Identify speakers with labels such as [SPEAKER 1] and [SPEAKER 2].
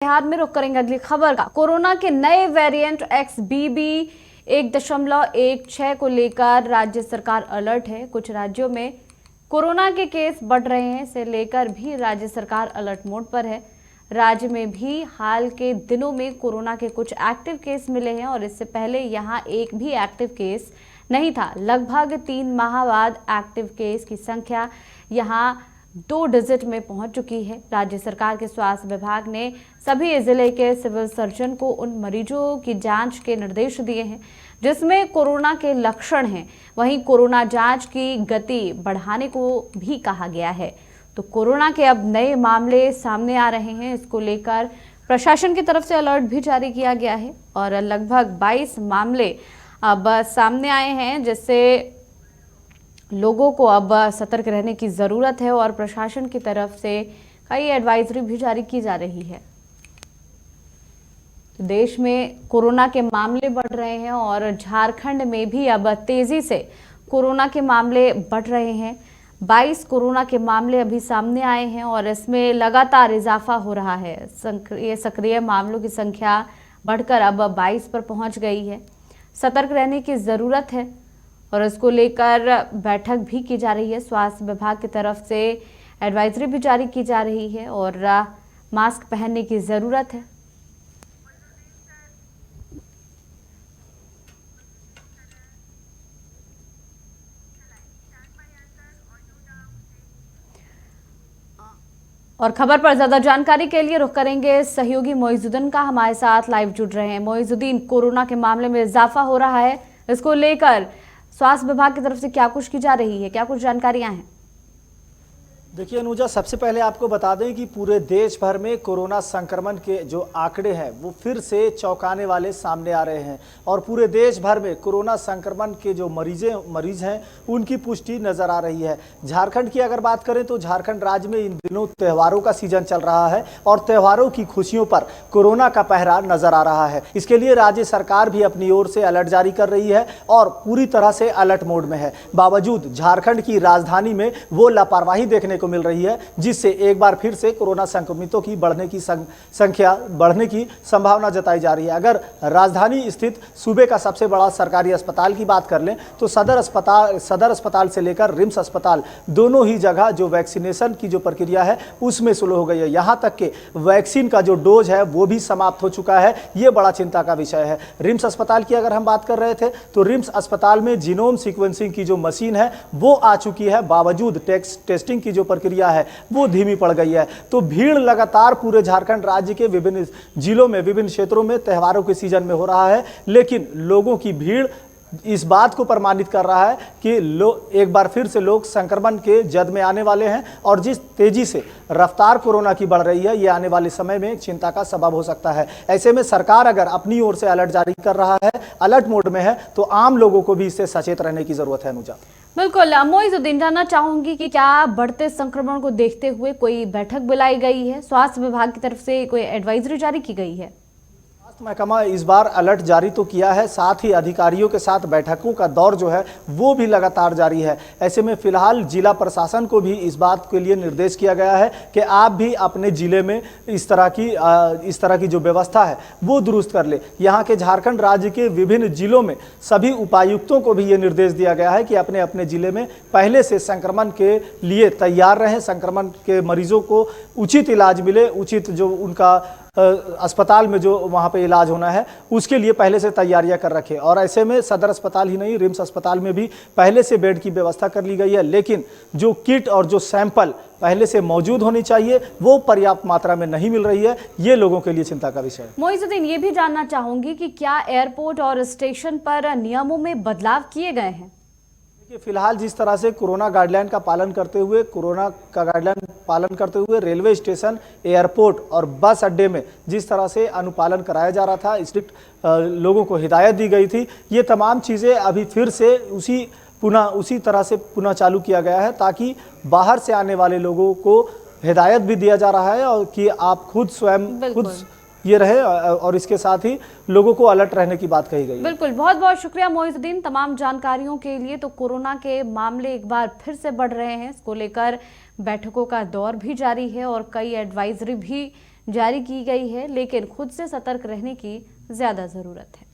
[SPEAKER 1] बिहार में रुक करेंगे अगली खबर का। कोरोना के नए वेरिएंट XBB.1.16 को लेकर राज्य सरकार अलर्ट है। कुछ राज्यों में कोरोना के केस बढ़ रहे हैं, इसे लेकर भी राज्य सरकार अलर्ट मोड पर है। राज्य में भी हाल के दिनों में कोरोना के कुछ एक्टिव केस मिले हैं और इससे पहले यहां एक भी एक्टिव केस नहीं था। लगभग 3 माह बाद एक्टिव केस की संख्या यहां 2 डिजिट में पहुंच चुकी है। राज्य सरकार के स्वास्थ्य विभाग ने सभी जिले के सिविल सर्जन को उन मरीजों की जांच के निर्देश दिए हैं जिसमें कोरोना के लक्षण हैं। वहीं कोरोना जांच की गति बढ़ाने को भी कहा गया है। तो कोरोना के अब नए मामले सामने आ रहे हैं, इसको लेकर प्रशासन की तरफ से अलर्ट भी जारी किया गया है और लगभग 22 मामले अब सामने आए हैं, जिससे लोगों को अब सतर्क रहने की ज़रूरत है और प्रशासन की तरफ से कई एडवाइजरी भी जारी की जा रही है। देश में कोरोना के मामले बढ़ रहे हैं और झारखंड में भी अब तेजी से कोरोना के मामले बढ़ रहे हैं। 22 कोरोना के मामले अभी सामने आए हैं और इसमें लगातार इजाफा हो रहा है। सक्रिय मामलों की संख्या बढ़कर अब 22 पर पहुंच गई है। सतर्क रहने की ज़रूरत है और इसको लेकर बैठक भी की जा रही है। स्वास्थ्य विभाग की तरफ से एडवाइजरी भी जारी की जा रही है और मास्क पहनने की ज़रूरत है। और खबर पर ज्यादा जानकारी के लिए रुख करेंगे सहयोगी मोइजुद्दीन का, हमारे साथ लाइव जुड़ रहे हैं। मोइजुद्दीन, कोरोना के मामले में इजाफा हो रहा है, इसको लेकर स्वास्थ्य विभाग की तरफ से क्या कुछ की जा रही है, क्या कुछ जानकारियां हैं?
[SPEAKER 2] देखिए अनुजा, सबसे पहले आपको बता दें कि पूरे देश भर में कोरोना संक्रमण के जो आंकड़े हैं वो फिर से चौंकाने वाले सामने आ रहे हैं और पूरे देश भर में कोरोना संक्रमण के जो मरीज हैं उनकी पुष्टि नज़र आ रही है। झारखंड की अगर बात करें तो झारखंड राज्य में इन दिनों त्योहारों का सीजन चल रहा है और त्योहारों की खुशियों पर कोरोना का पहरा नजर आ रहा है। इसके लिए राज्य सरकार भी अपनी ओर से अलर्ट जारी कर रही है और पूरी तरह से अलर्ट मोड में है। बावजूद झारखंड की राजधानी में वो लापरवाही देखने को मिल रही है जिससे एक बार फिर से कोरोना संक्रमितों की संख्या बढ़ने की संभावना जताई जा रही है। अगर राजधानी स्थित सूबे का सबसे बड़ा सरकारी अस्पताल की बात कर लें तो सदर अस्पताल से लेकर रिम्स अस्पताल दोनों ही जगह जो वैक्सीनेशन की जो प्रक्रिया है उसमें स्लो हो गई है। यहां तक कि वैक्सीन का जो डोज है वो भी समाप्त हो चुका है। ये बड़ा चिंता का विषय है। रिम्स अस्पताल की अगर हम बात कर रहे थे तो रिम्स अस्पताल में जीनोम सीक्वेंसिंग की जो मशीन है वो आ चुकी है, बावजूद टेस्टिंग की जो प्रक्रिया है वो धीमी पड़ गई है। तो भीड़ लगातार पूरे झारखंड राज्य के विभिन्न जिलों में, विभिन्न क्षेत्रों में त्योहारों के सीजन में हो रहा है, लेकिन लोगों की भीड़ इस बात को प्रमाणित कर रहा है कि एक बार फिर से लोग संक्रमण के जद में आने वाले हैं और जिस तेजी से रफ्तार कोरोना की बढ़ रही है ये आने वाले समय में चिंता का सबब हो सकता है। ऐसे में सरकार अगर अपनी ओर से अलर्ट जारी कर रहा है, अलर्ट मोड में है, तो आम लोगों को भी इससे सचेत रहने की जरूरत है। अनुजा,
[SPEAKER 1] बिल्कुल। मोइजुद्दीन, जानना चाहूंगी कि क्या बढ़ते संक्रमण को देखते हुए कोई बैठक बुलाई गई है, स्वास्थ्य विभाग की तरफ से कोई एडवाइजरी जारी की गई है?
[SPEAKER 2] महकमा इस बार अलर्ट जारी तो किया है, साथ ही अधिकारियों के साथ बैठकों का दौर जो है वो भी लगातार जारी है। ऐसे में फिलहाल जिला प्रशासन को भी इस बात के लिए निर्देश किया गया है कि आप भी अपने जिले में इस तरह की जो व्यवस्था है वो दुरुस्त कर ले। यहाँ के झारखंड राज्य के विभिन्न जिलों में सभी उपायुक्तों को भी ये निर्देश दिया गया है कि अपने अपने जिले में पहले से संक्रमण के लिए तैयार रहें, संक्रमण के मरीजों को उचित इलाज मिले, उचित जो उनका अस्पताल में जो वहाँ पे इलाज होना है उसके लिए पहले से तैयारियां कर रखे। और ऐसे में सदर अस्पताल ही नहीं, रिम्स अस्पताल में भी पहले से बेड की व्यवस्था कर ली गई है, लेकिन जो किट और जो सैंपल पहले से मौजूद होनी चाहिए वो पर्याप्त मात्रा में नहीं मिल रही है। ये लोगों के लिए चिंता का विषय है।
[SPEAKER 1] मोइजुद्दीन, ये भी जानना चाहूंगी कि क्या एयरपोर्ट और स्टेशन पर नियमों में बदलाव किए गए हैं?
[SPEAKER 2] फिलहाल जिस तरह से कोरोना गाइडलाइन का पालन करते हुए रेलवे स्टेशन, एयरपोर्ट और बस अड्डे में जिस तरह से अनुपालन कराया जा रहा था, स्ट्रिक्ट लोगों को हिदायत दी गई थी, ये तमाम चीज़ें अभी फिर से उसी तरह से पुनः चालू किया गया है ताकि बाहर से आने वाले लोगों को हिदायत भी दिया जा रहा है और कि आप खुद ये रहे और इसके साथ ही लोगों को अलर्ट रहने की बात कही गई।
[SPEAKER 1] बिल्कुल, बहुत बहुत शुक्रिया मोइजुद्दीन तमाम जानकारियों के लिए। तो कोरोना के मामले एक बार फिर से बढ़ रहे हैं, इसको लेकर बैठकों का दौर भी जारी है और कई एडवाइजरी भी जारी की गई है, लेकिन खुद से सतर्क रहने की ज़्यादा ज़रूरत है।